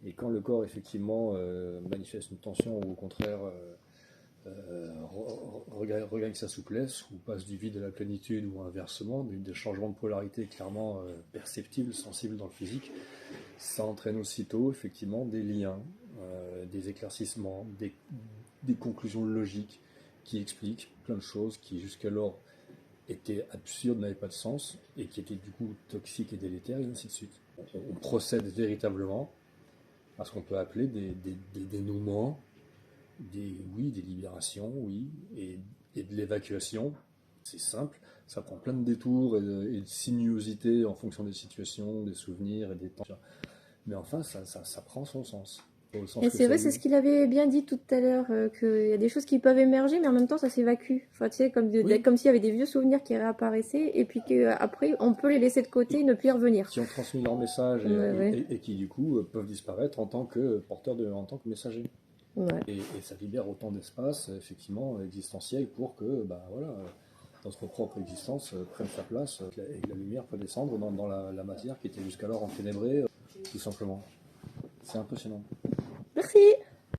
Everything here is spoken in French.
Et quand le corps effectivement manifeste une tension ou au contraire regagne sa souplesse ou passe du vide à la plénitude ou inversement, des changements de polarité clairement perceptibles, sensibles dans le physique, ça entraîne aussitôt effectivement des liens, des éclaircissements, des conclusions logiques qui expliquent plein de choses qui jusqu'alors étaient absurdes, n'avaient pas de sens et qui étaient du coup toxiques et délétères et ainsi de suite. On procède véritablement à ce qu'on peut appeler des dénouements, des libérations, oui, et de l'évacuation. C'est simple, ça prend plein de détours et de sinuosités en fonction des situations, des souvenirs et des temps. Mais enfin, ça prend son sens. Au sens Et que c'est ça vrai, a c'est eu. ce qu'il avait bien dit tout à l'heure, qu'il y a des choses qui peuvent émerger, mais en même temps, ça s'évacue. Enfin, tu sais, Oui, comme s'il y avait des vieux souvenirs qui réapparaissaient, et puis qu'après, on peut les laisser de côté et ne plus y revenir. qui ont transmis leur message Ouais, ouais. et qui du coup peuvent disparaître en tant que porteurs en tant que messagers. Ouais. Et ça libère autant d'espace effectivement existentiel pour que bah, voilà, notre propre existence prenne sa place et que la lumière peut descendre dans la matière qui était jusqu'alors enténébrée, tout simplement. C'est impressionnant. Merci!